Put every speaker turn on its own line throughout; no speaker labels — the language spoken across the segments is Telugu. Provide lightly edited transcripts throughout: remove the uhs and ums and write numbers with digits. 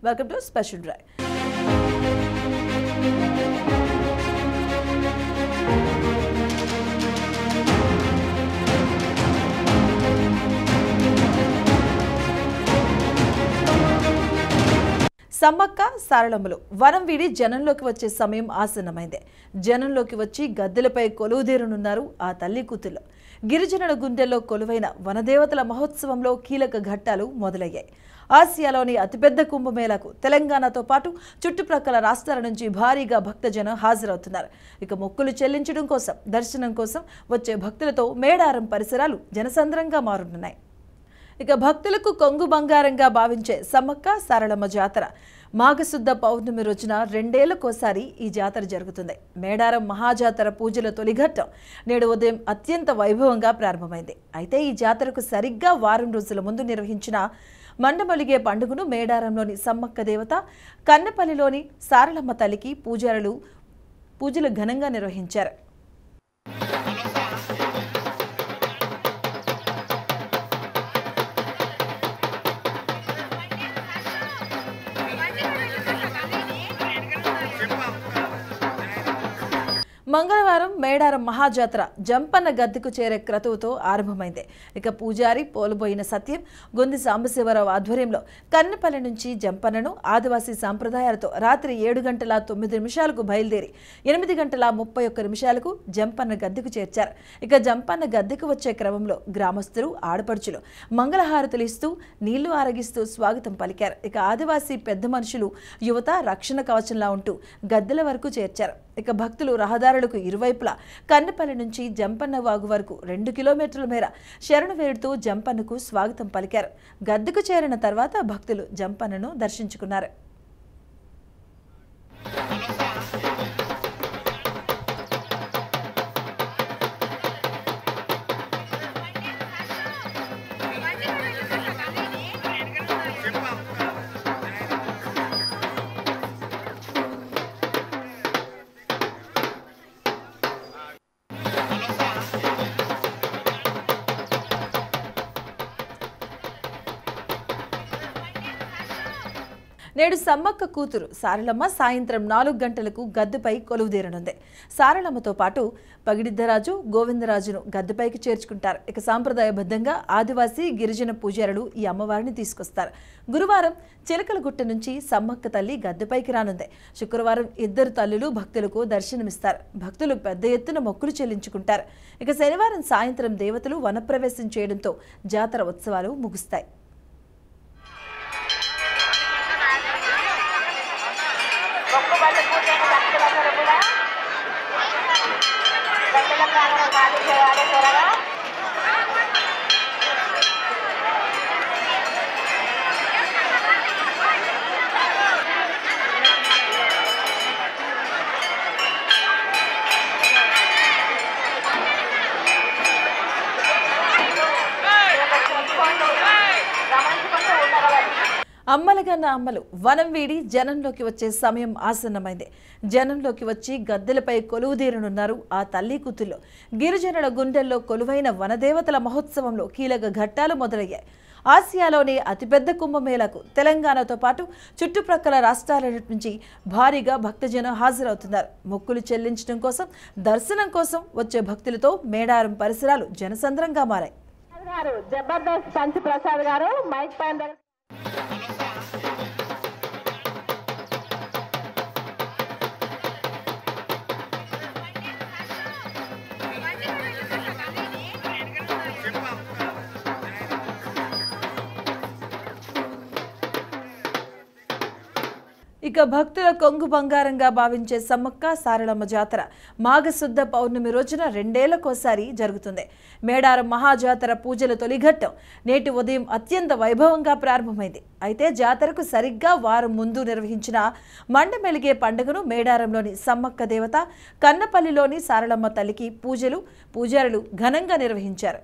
Welcome to special drive. Sammakka సారళమ్మలు వనం వీడి జనంలోకి వచ్చే సమయం ఆసన్నమైంది. జనంలోకి వచ్చి గద్దెలపై కొలువుదేరనున్నారు ఆ తల్లి కూతుళ్ళు. గిరిజనుల గుండెల్లో కొలువైన వనదేవతల మహోత్సవంలో కీలక ఘట్టాలు మొదలయ్యాయి. ఆసియాలోని అతిపెద్ద కుంభమేళాకు తెలంగాణతో పాటు చుట్టుప్రక్కల రాష్ట్రాల నుంచి భారీగా భక్తజనం హాజరవుతున్నారు. ఇక మొక్కులు చెల్లించడం కోసం, దర్శనం కోసం వచ్చే భక్తులతో మేడారం పరిసరాలు జనసంద్రంగా మారనున్నాయి. ఇక భక్తులకు కొంగు బంగారంగా భావించే సమ్మక్క సారళమ్మ జాతర మాఘశుద్ధ పౌర్ణమి రోజున 2 ఏళ్లకోసారి ఈ జాతర జరుగుతుంది. మేడారం మహాజాతర పూజల తొలిఘట్టం నేడు ఉదయం అత్యంత వైభవంగా ప్రారంభమైంది. అయితే ఈ జాతరకు సరిగ్గా వారం రోజుల ముందు నిర్వహించిన మండమొలిగే పండుగను మేడారంలోని సమ్మక్క దేవత, కన్నపల్లిలోని సారళమ్మ తల్లికి పూజలు ఘనంగా నిర్వహించారు. మంగళవారం మేడారం మహాజాతర జంపన్న గద్దెకు చేరే క్రతువుతో ఆరంభమైంది. ఇక పూజారి పోలుబోయిన సత్యం, గొంది సాంబశివరావు ఆధ్వర్యంలో కన్నపల్లి నుంచి జంపన్నను ఆదివాసీ సాంప్రదాయాలతో రాత్రి 7:09 బయలుదేరి 8:31 జంపన్న గద్దెకు చేర్చారు. ఇక జంపన్న గద్దెకు వచ్చే క్రమంలో గ్రామస్తులు, ఆడపడుచులు మంగళహారతులు ఇస్తూ, నీళ్లు ఆరగిస్తూ స్వాగతం పలికారు. ఇక ఆదివాసీ పెద్ద మనుషులు, యువత రక్షణ కవచంలా ఉంటూ గద్దెల వరకు చేర్చారు. ఇక భక్తులు రహదారులకు ఇరువైపులా కన్నపల్లి నుంచి జంపన్న వాగు వరకు 2 కిలోమీటర్ల మేర శరణు వేడుతూ జంపన్నకు స్వాగతం పలికారు. గద్దెకు చేరిన తర్వాత భక్తులు జంపన్నను దర్శించుకున్నారు. నేడు సమ్మక్క కూతురు సారళమ్మ సాయంత్రం 4 గంటలకు గద్దెపై కొలువుదేరనుంది. సారళమ్మతో పాటు పగిడిద్దరాజు, గోవిందరాజును గద్దెపైకి చేర్చుకుంటారు. ఇక సాంప్రదాయబద్ధంగా ఆదివాసీ, గిరిజన పూజారులు ఈ అమ్మవారిని తీసుకొస్తారు. గురువారం చిలకలగుట్ట నుంచి సమ్మక్క తల్లి గద్దెపైకి రానుంది. శుక్రవారం 2 తల్లులు భక్తులకు దర్శనమిస్తారు. భక్తులు పెద్ద ఎత్తున మొక్కులు చెల్లించుకుంటారు. ఇక శనివారం సాయంత్రం దేవతలు వనప్రవేశం చేయడంతో జాతర ఉత్సవాలు ముగుస్తాయి. అమ్మలగన్న అమ్మలు వనం వీడి జనంలోకి వచ్చే సమయం ఆసన్నమైంది. జనంలోకి వచ్చి గద్దెలపై కొలువుదీరనున్నారు ఆ తల్లి కూతుళ్ళు. గిరిజనుల గుండెల్లో కొలువైన వనదేవతల మహోత్సవంలో కీలక ఘట్టాలు మొదలయ్యాయి. ఆసియాలోని అతిపెద్ద కుంభమేళాకు తెలంగాణతో పాటు చుట్టుప్రక్కల రాష్ట్రాల నుంచి భారీగా భక్తజనం హాజరవుతున్నారు. మొక్కులు చెల్లించడం కోసం, దర్శనం కోసం వచ్చే భక్తులతో మేడారం పరిసరాలు జనసంద్రంగా మారాయి.
జబర్దస్త్ పంచ్ ప్రసాద్ గారు మైక్ పైన
ఇక భక్తుల కొంగు బంగారంగా భావించే సమ్మక్క సారళమ్మ జాతర మాఘశుద్ధ పౌర్ణమి రోజున 2 ఏళ్లకోసారి జరుగుతుంది. మేడారం మహాజాతర పూజల తొలిఘట్టం నేటి ఉదయం అత్యంత వైభవంగా ప్రారంభమైంది. అయితే జాతరకు సరిగ్గా వారం ముందు నిర్వహించిన మండమెలిగే పండుగను మేడారంలోని సమ్మక్క దేవత, కన్నపల్లిలోని సారళమ్మ తల్లికి పూజారులు ఘనంగా నిర్వహించారు.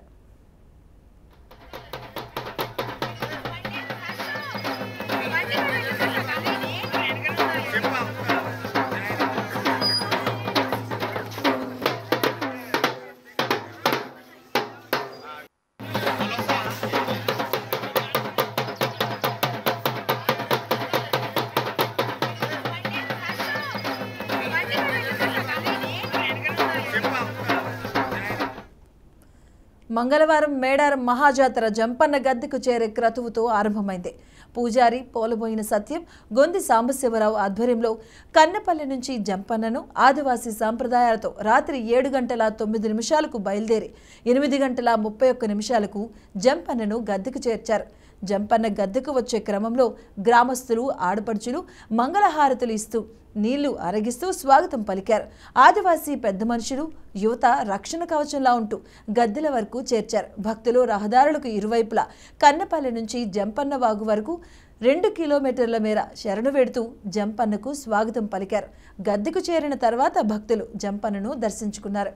మంగళవారం మేడారం మహాజాతర జంపన్న గద్దెకు చేరే క్రతువుతో ఆరంభమైంది. పూజారి పోలబోయిన సత్యం, గొంది సాంబశివరావు ఆధ్వర్యంలో కన్నపల్లి నుంచి జంపన్నను ఆదివాసీ సాంప్రదాయాలతో రాత్రి 7:09 బయలుదేరి 8:31 జంపన్నను గద్దెకు చేర్చారు. జంపన్న గద్దెకు వచ్చే క్రమంలో గ్రామస్తులు, ఆడపడుచులు మంగళహారతులు ఇస్తూ నీళ్లు అరగిస్తూ స్వాగతం పలికారు. ఆదివాసీ పెద్ద మనుషులు, యువత రక్షణ కవచంలా ఉంటూ గద్దెల వరకు చేర్చారు. భక్తులు రహదారులకు ఇరువైపులా కన్నపల్లి నుంచి జంపన్న వాగు వరకు 2 కిలోమీటర్ల మేర శరణు వేడుతూ జంపన్నకు స్వాగతం పలికారు. గద్దెకు చేరిన తర్వాత భక్తులు జంపన్నను దర్శించుకున్నారు.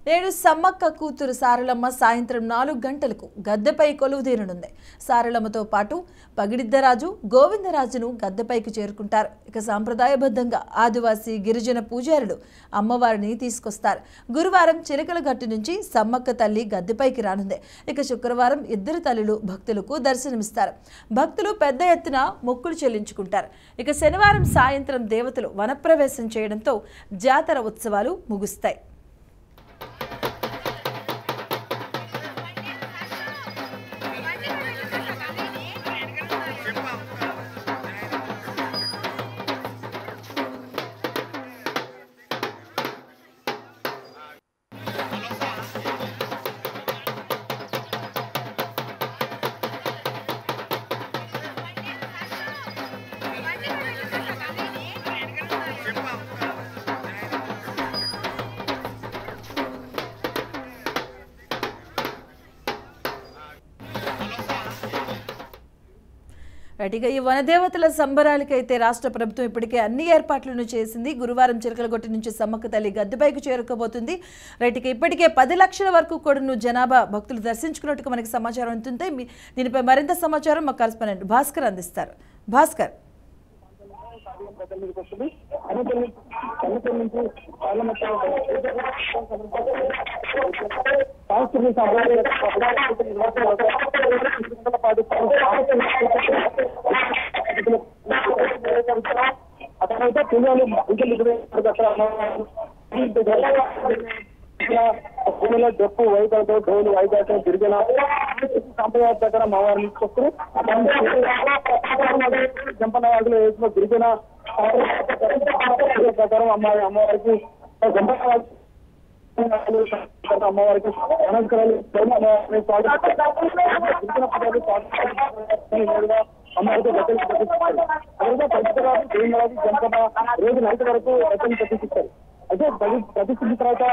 నేడు సమ్మక్క కూతురు సారలమ్మ సాయంత్రం 4 గంటలకు గద్దెపై కొలువుదీరనుంది. సారలమ్మతో పాటు పగిడిద్దరాజు, గోవిందరాజును గద్దెపైకి చేరుకుంటారు. ఇక సాంప్రదాయబద్ధంగా ఆదివాసీ గిరిజన పూజారులు అమ్మవారిని తీసుకొస్తారు. గురువారం చిలకలగట్టు నుంచి సమ్మక్క తల్లి గద్దెపైకి రానుంది. ఇక శుక్రవారం ఇద్దరు తల్లులు భక్తులకు దర్శనమిస్తారు. భక్తులు పెద్ద ఎత్తున మొక్కులు చెల్లించుకుంటారు. ఇక శనివారం సాయంత్రం దేవతలు వనప్రవేశం చేయడంతో జాతర ఉత్సవాలు ముగుస్తాయి. రైట్గా ఈ వనదేవతల సంబరాలకైతే రాష్ట్ర ప్రభుత్వం ఇప్పటికే అన్ని ఏర్పాట్లను చేసింది. గురువారం చిలకలగొట్టు నుంచి సమ్మక్క తల్లి గద్దెపైకి చేరుకోబోతుంది. రైట్గా ఇప్పటికే 10 లక్షల వరకు కూడా జనాభా భక్తులు దర్శించుకున్నట్టుగా మనకి సమాచారం అందుతుంది. దీనిపై మరింత సమాచారం మా కరెస్పాండెంట్ భాస్కర్ అందిస్తారు. భాస్కర్,
అతనైతే పూజలు భూమిలో డప్పు వైద్యులతో ఢోలు వాయిదాతో గిరిజన సాంప్రదాయ ప్రకారం అమ్మవారిని తీసుకొస్తారు. జంపన్న వాగులో వేసిన గిరిజన ప్రకారం అమ్మవారికి అమ్మవారికి నమస్కారాలు అమ్మవారితో గద్దెలు ప్రతిష్ఠిస్తారు. జంపన్న రోజు నైట్ వరకు గద్దెలు ప్రతిష్ఠిస్తారు. అయితే ప్రతిష్ఠించిన తర్వాత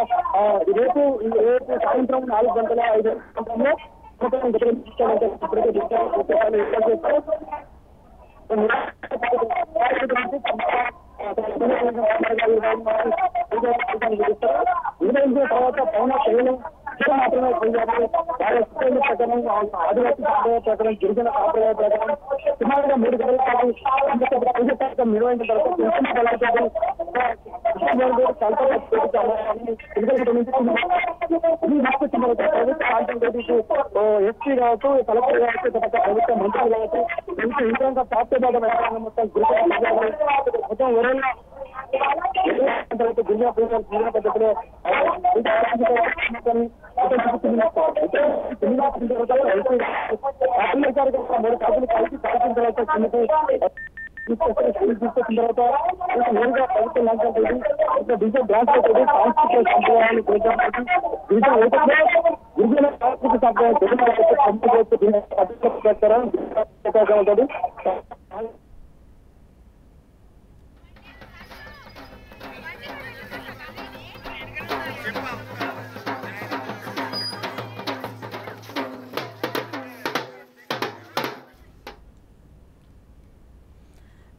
రేపు సాయంత్రం 4:05 గంటల్లో తర్వాత పౌన కేవలం మాత్రమే ప్రకారం ఆదివాసీ సాంప్రదాయ ప్రకారం గిరిజన సాంప్రదాయ ప్రకారం సుమారుగా 3 గంటల పాటు నిర్వహించిన తర్వాత ఎస్పీ కావచ్చు, కలెక్టర్ కావచ్చు, ప్రభుత్వ మంత్రులు కావచ్చు, ఇంకా ప్రాప్తపాఠం మొత్తం మొత్తం ఎవరైనా గిరిజన పద్ధతిలో తీసుకొచ్చిన తర్వాత నేరుగా ప్రభుత్వం డిజిటల్ బ్రాంచ్ సాంస్కృతిక సంప్రదాయాన్ని గిరిజన సాంస్కృతిక సంప్రదాయం ఉంటుంది.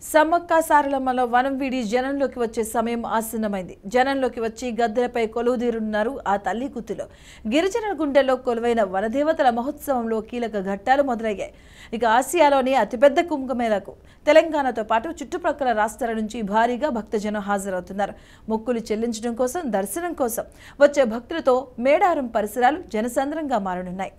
సమ్మక్క సారలమ్మలో వనం వీడి జనంలోకి వచ్చే సమయం ఆసన్నమైంది. జనంలోకి వచ్చి గద్దెలపై కొలువుదీరున్నారు ఆ తల్లి కూతులు. గిరిజనుల గుండెల్లో కొలువైన వనదేవతల మహోత్సవంలో కీలక ఘట్టాలు మొదలయ్యాయి. ఇక ఆసియాలోని అతిపెద్ద కుంభమేళకు తెలంగాణతో పాటు చుట్టుప్రక్కల రాష్ట్రాల నుంచి భారీగా భక్తజనం హాజరవుతున్నారు. మొక్కులు చెల్లించడం కోసం, దర్శనం కోసం వచ్చే భక్తులతో మేడారం పరిసరాలు జనసంద్రంగా మారనున్నాయి.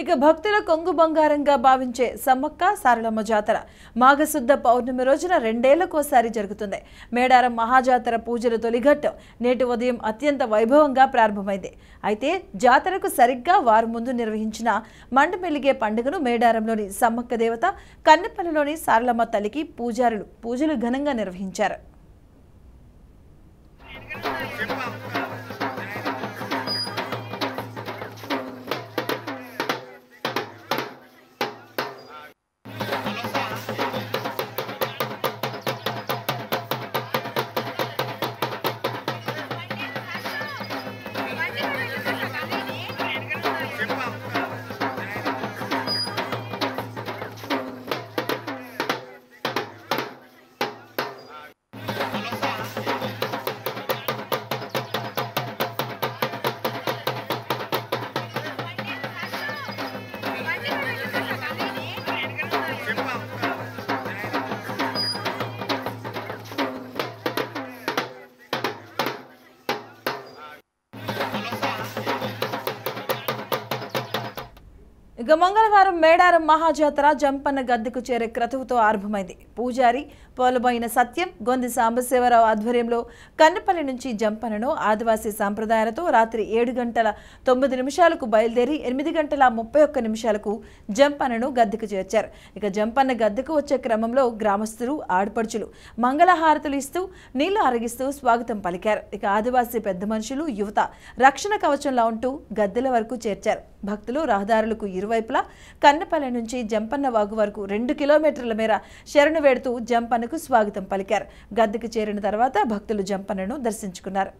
ఇక భక్తుల కొంగు బంగారంగా భావించే సమ్మక్క సారలమ్మ జాతర మాఘశుద్ధ పౌర్ణమి రోజున 2 ఏళ్లకోసారి జరుగుతుంది. మేడారం మహాజాతర పూజల తొలిఘట్టం నేటి ఉదయం అత్యంత వైభవంగా ప్రారంభమైంది. అయితే జాతరకు సరిగ్గా వారం ముందు నిర్వహించిన మండమెలిగే పండుగను మేడారంలోని సమ్మక్క దేవత, కన్నెపల్లిలోని సారలమ్మ తల్లికి పూజలు ఘనంగా నిర్వహించారు. ఇక మంగళవారం మేడారం మహాజాతర జంపన్న గద్దెకు చేరే క్రతువుతో ఆరంభమైంది. పూజారి పోలబోయిన సత్యం, గొంది సాంబశివరావు ఆధ్వర్యంలో కన్నెపల్లి నుంచి జంపన్నను ఆదివాసీ సాంప్రదాయాలతో రాత్రి 7:09 బయలుదేరి 8:31 జంపన్నను గద్దెకు చేర్చారు. ఇక జంపన్న గద్దెకు వచ్చే క్రమంలో గ్రామస్తులు, ఆడపడుచులు మంగళహారతులు ఇస్తూ నీళ్లు అరగిస్తూ స్వాగతం పలికారు. ఇక ఆదివాసీ పెద్ద మనుషులు, యువత రక్షణ కవచంలా ఉంటూ గద్దెల వరకు చేర్చారు. భక్తులు రహదారులకు ఇరువైపులా కన్నెపల్లి నుంచి జంపన్న వాగు వరకు 2 కిలోమీటర్ల మేర శరణు వేడుతూ జంపన్నకు స్వాగతం పలికారు. గద్దెకు చేరిన తర్వాత భక్తులు జంపన్నను దర్శించుకున్నారు.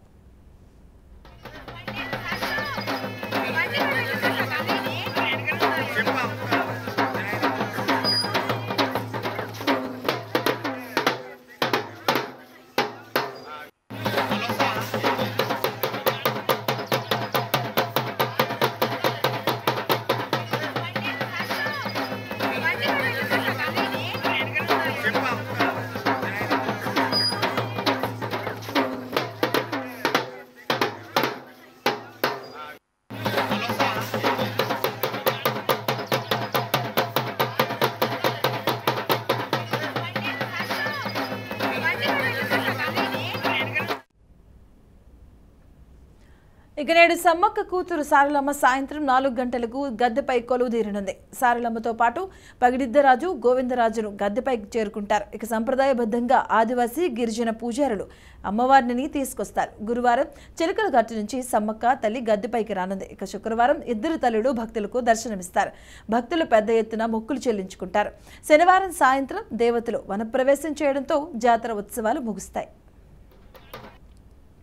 ఇక నేడు సమ్మక్క కూతురు సారలమ్మ సాయంత్రం 4 గంటలకు గద్దెపై కొలువుదీరనుంది. సారలమ్మతో పాటు పగిడిద్దరాజు, గోవిందరాజును గద్దెపైకి చేరుకుంటారు. ఇక సంప్రదాయబద్ధంగా ఆదివాసీ, గిరిజన పూజారులు అమ్మవారిని తీసుకొస్తారు. గురువారం చిలకల గట్టు నుంచి సమ్మక్క తల్లి గద్దెపైకి రానుంది. ఇక శుక్రవారం ఇద్దరు తల్లులు భక్తులకు దర్శనమిస్తారు. భక్తులు పెద్ద ఎత్తున మొక్కులు చెల్లించుకుంటారు. శనివారం సాయంత్రం దేవతలు వనప్రవేశం చేయడంతో జాతర ఉత్సవాలు ముగుస్తాయి.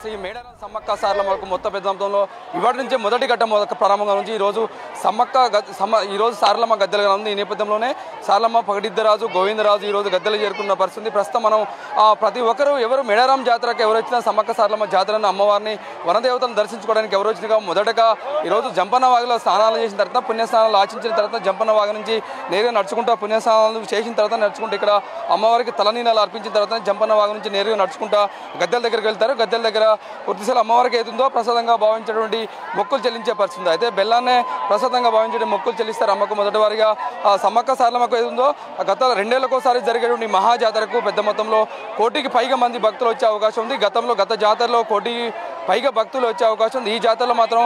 ఈ మేడారం సమ్మక్క సారలమ్మకు మొత్తం పెద్దంలో ఇవాటి నుంచి మొదటి ఘట్టం ప్రారంభంగా నుంచి ఈరోజు ఈరోజు సారలమ్మ గద్దెలుగా ఉంది. ఈ నేపథ్యంలోనే సారలమ్మ, పగడిద్దరాజు, గోవిందరాజు ఈరోజు గద్దెలు చేరుకున్న పరిస్థితి. ప్రస్తుతం మనం ప్రతి ఒక్కరు ఎవరు మేడారం జాతరకు ఎవరు వచ్చినా సమ్మక్క సారలమ్మ జాతరను, అమ్మవారిని, వనదేవతలను దర్శించుకోవడానికి ఎవరు వచ్చినా మొదటగా ఈరోజు జంపన్న వాగులో స్నానాలు చేసిన తర్వాత, పుణ్యస్నానాలు ఆచరించిన తర్వాత జంపన్న వాగు నుంచి నేరుగా నడుచుకుంటా పుణ్యస్నానాలు చేసిన తర్వాత నడుచుకుంటూ ఇక్కడ అమ్మవారికి తలనీనాలు అర్పించిన తర్వాత జంపన్న వాగు నుంచి నేరుగా నడుచుకుంటా గద్దెల దగ్గరికి వెళ్తారు. గద్దెల దగ్గర పూర్తిసారి అమ్మవారికి ఏతుందో ప్రసాదంగా భావించేటువంటి మొక్కులు చెల్లించే పరిస్థితి. అయితే బెల్లాన్నే ప్రసాదంగా భావించే మొక్కులు చెల్లిస్తారు అమ్మకు. మొదటి వారిగా సమ్మక్క సారలమ్మకు ఏతుందో గత 2 ఏళ్లకోసారి జరిగేటువంటి మహాజాతరకు పెద్ద మొత్తంలో 1 కోటికి పైగా మంది భక్తులు వచ్చే అవకాశం ఉంది. గత జాతరలో 1 కోటికి పైగా భక్తులు వచ్చే అవకాశం ఉంది. ఈ జాతరలో మాత్రం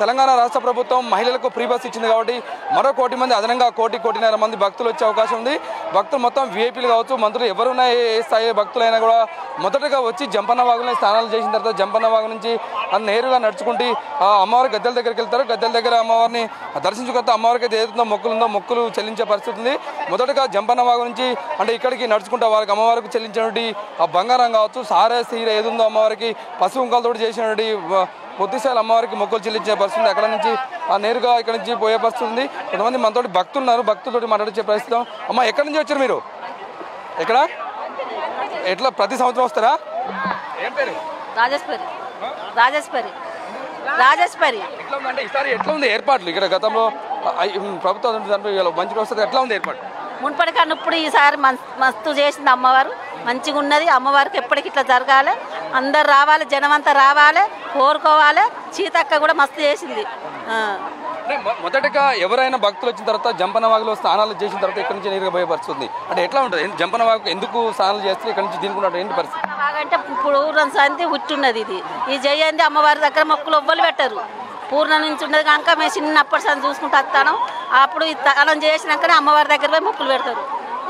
తెలంగాణ రాష్ట్ర ప్రభుత్వం మహిళలకు ఫ్రీ బస్ ఇచ్చింది కాబట్టి మరో 1 కోటి మంది అదనంగా 1 కోటిన్నర మంది భక్తులు వచ్చే అవకాశం ఉంది. భక్తులు మొత్తం విఐపీలు కావచ్చు, మంత్రులు ఎవరున్నా ఏ స్థాయి భక్తులైనా కూడా మొదటగా వచ్చి జంపన్న వాగులో స్నానాలు చేసిన తర్వాత జంపన్న వాగు నుంచి నేరుగా నడుచుకుంటూ అమ్మవారి గద్దెల దగ్గరికి వెళ్తారు. గద్దెల దగ్గర అమ్మవారిని దర్శించుకుంటే అమ్మవారికి ఏదైతుందో మొక్కులు చెల్లించే పరిస్థితి ఉంది. మొదటగా జంపన్న వాగు నుంచి అంటే ఇక్కడికి నడుచుకుంటా వారికి అమ్మవారికి చెల్లించినటువంటి ఆ బంగారం కావచ్చు, సారే సీర ఏదుందో అమ్మవారికి పసుపు కుంకాలతో చేసినటువంటి పొద్దుసారి అమ్మవారికి మొక్కులు చెల్లించే పరిస్థితి. అక్కడ నుంచి నేరుగా ఇక్కడ నుంచి పోయే పరిస్థితి ఉంది. కొంతమంది మనతోటి భక్తులు ఉన్నారు, భక్తులతో మాట్లాడించే పరిస్థితి. అమ్మ, ఎక్కడి నుంచి వచ్చారు మీరు? ఎక్కడ ఎట్లా ప్రతి సంవత్సరం వస్తారా? ఏం పేరు?
రాజేశ్వరి.
ఎట్లా ఉందంటే ఈసారి ఎట్లా ఉంది ఏర్పాట్లు? ఇక్కడ గతంలో ప్రభుత్వం మంచిగా వస్తుంది, ఎట్లా ఉంది ఏర్పాటు?
మున్పటి కన్నా ఇప్పుడు ఈసారి మస్తు చేసింది అమ్మవారు. మంచిగా ఉన్నది. అమ్మవారికి ఎప్పటికి ఇట్లా జరగాలి, అందరు రావాలి, జనం అంతా రావాలి, కోరుకోవాలి. చీతక్క కూడా మస్తు చేసింది.
మొదటగా ఎవరైనా భక్తులు వచ్చిన తర్వాత జంపనవాగులో స్నానాలు చేసిన తర్వాత ఇక్కడ నుంచి నేరుగా భయపరుస్తుంది అంటే ఎట్లా ఉంటుంది జంపనవాగు ఎందుకు స్నానాలు చేస్తే ఇక్కడ నుంచి దీనికి ఏంటి పరిస్థితి?
అంటే పూర్వం సంతి ఉట్టున్నది ఈ జయంతి అమ్మవారి దగ్గర మొక్కులు ఎవ్వరు పెట్టరు. పూర్ణ నుంచి ఉన్నది కనుక మేము చిన్నప్పటి సంది చూసుకుంటూ వస్తాను. అప్పుడు ఈ తానం చేసినాకనే అమ్మవారి దగ్గర పోయి మొక్కులు పెడతారు.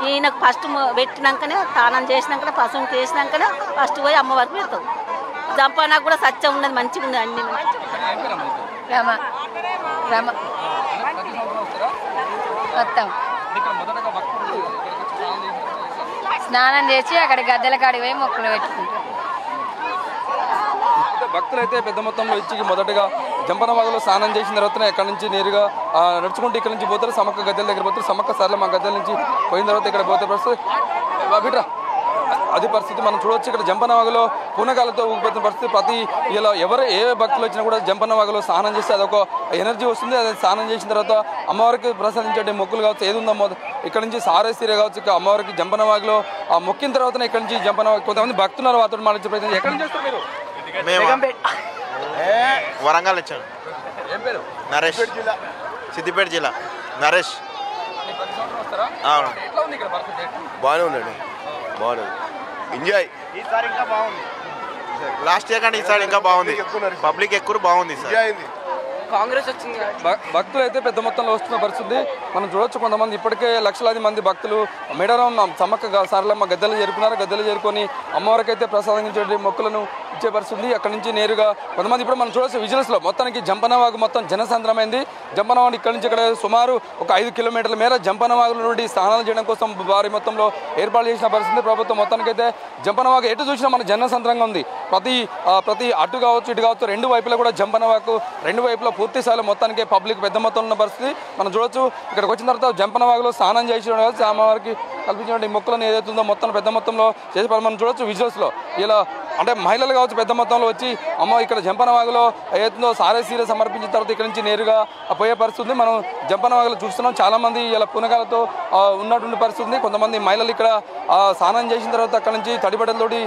ఈయనకు ఫస్ట్ పెట్టినాకనే తానం చేసినాకనే పసుపు చేసినాకనే ఫస్ట్ పోయి అమ్మవారికి పెడతారు. జంపనకు కూడా సత్యం ఉన్నది, మంచిగా ఉంది అన్ని.
రమ రమ మొత్తం స్నానం చేసి అక్కడ గద్దెల కాడికి పోయి మొక్కులు పెట్టుకుంటాం.
భక్తులు అయితే పెద్ద మొత్తంలో ఇచ్చి మొదటగా జంపనవాగులో స్నానం చేసిన తర్వాత ఇక్కడ నుంచి నేరుగా నడుచుకుంటూ ఇక్కడ నుంచి పోతారు. సమ్మక్క గద్దెల దగ్గర పోతారు. సమ్మక్క సారలమ్మ గద్దెల నుంచి పోయిన తర్వాత ఇక్కడ పోతే బిడ్రా అది పరిస్థితి మనం చూడవచ్చు. ఇక్కడ జంపనవాగులో పూనకాలతో ఊగిపోతున్న పరిస్థితి. ప్రతి ఇలా ఏ భక్తులు వచ్చినా కూడా జంపనవాగులో స్నానం చేస్తే అదొక ఎనర్జీ వస్తుంది. అది స్నానం చేసిన తర్వాత అమ్మవారికి ప్రసాదించే మొక్కులు కావచ్చు ఏది ఉందో ఇక్కడ నుంచి సారే సీరే కావచ్చు ఇక అమ్మవారికి జంపనవాగులో ఆ మొక్కిన తర్వాత ఇక్కడ నుంచి జంపనవాగు కొంతమంది భక్తులు వారితో మాట్లాడే ప్రయత్నం. ఎక్కడ నుంచి చేస్తారు మీరు?
వరంగల్ వచ్చాను.
ఏం పేరు?
నరేష్. సిద్దిపేట జిల్లా నరేష్.
బాగానే ఉందండి, బాగుంది, ఎంజాయ్.
ఈసారి ఇంకా బాగుంది. లాస్ట్ ఇయర్ కంటే ఈసారి ఇంకా బాగుంది. పబ్లిక్ ఎక్కువ బాగుంది.
కాంగ్రెస్ వచ్చింది. భక్తులు అయితే పెద్ద మొత్తంలో వస్తున్న పరిస్థితి మనం చూడొచ్చు. కొంతమంది ఇప్పటికే లక్షలాది మంది భక్తులు మేడారం సమ్మక్క సారలమ్మ గద్దెలు చేరుకున్నారు. గద్దెలు చేరుకొని అమ్మవారికి అయితే ప్రసాదించే మొక్కులను ఇచ్చే పరిస్థితి. అక్కడ నుంచి నేరుగా కొంతమంది ఇప్పుడు మనం చూడొచ్చు విజువల్స్లో మొత్తానికి జంపనవాగు మొత్తం జనసంద్రమైంది. జంపనవాగు ఇక్కడ నుంచి ఇక్కడ సుమారు ఒక 5 కిలోమీటర్ల మేర జంపనవాగుల నుండి స్నానాలు చేయడం కోసం భారీ మొత్తంలో ఏర్పాటు చేసిన పరిస్థితి ప్రభుత్వం. మొత్తానికైతే జంపనవాగు ఎటు చూసినా మన జనసంద్రంగా ఉంది. ప్రతి అటు కావచ్చు ఇటు కావచ్చు రెండు వైపులా కూడా జంపనవాగు రెండు వైపులా పూర్తి స్థాయిలో మొత్తానికి పబ్లిక్ పెద్ద మొత్తంలో ఉన్న పరిస్థితి మనం చూడొచ్చు. ఇక్కడికి వచ్చిన తర్వాత జంపనవాగులో స్నానం చేయించడం కావచ్చు అమ్మవారికి కల్పించిన మొక్కలను ఏదైతుందో మొత్తం పెద్ద మొత్తంలో చేసి మనం చూడొచ్చు విజువల్స్లో. ఇలా అంటే మహిళలు కావచ్చు పెద్ద మొత్తంలో వచ్చి అమ్మ ఇక్కడ జంపనవాగులో ఏదైతుందో సారే సీరే సమర్పించిన తర్వాత ఇక్కడ నుంచి నేరుగా పోయే పరిస్థితి మనం జంపనవాగులో చూస్తున్నాం. చాలామంది ఇలా పునకాలతో ఉన్నటువంటి పరిస్థితి. కొంతమంది మహిళలు ఇక్కడ స్నానం చేసిన తర్వాత అక్కడ నుంచి తడిబట్టలతోటి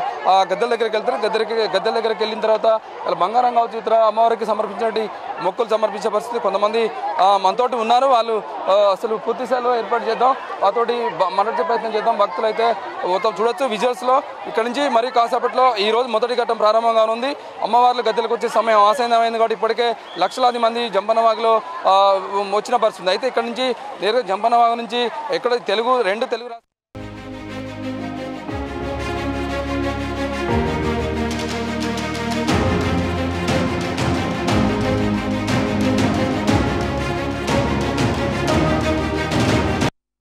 గద్దెల దగ్గరికి వెళ్తారు. గద్దెల దగ్గరికి వెళ్ళిన తర్వాత ఇలా బంగారం కావచ్చు ఇతర అమ్మవారికి సమర్పించినటువంటి మొక్కులు సమర్పించే పరిస్థితి. కొంతమంది మనతోటి ఉన్నారు. వాళ్ళు అసలు పూర్తి స్థాయిలో ఏర్పాటు చేద్దాం వాతోటి మాట్లాడే ప్రయత్నం చేద్దాం. భక్తులు అయితే మొత్తం చూడొచ్చు విజువల్స్లో. ఇక్కడ నుంచి మరీ కాసేపట్లో ఈ రోజు మొదటి ఘట్టం ప్రారంభంగా ఉంది. అమ్మవార్లు గద్దెలకు వచ్చే సమయం ఆసన్నమైంది కాబట్టి ఇప్పటికే లక్షలాది మంది జంపనవాగులో వచ్చిన పరిస్థితి. అయితే ఇక్కడ నుంచి నేరుగా జంపనవాగు నుంచి ఎక్కడ రెండు తెలుగు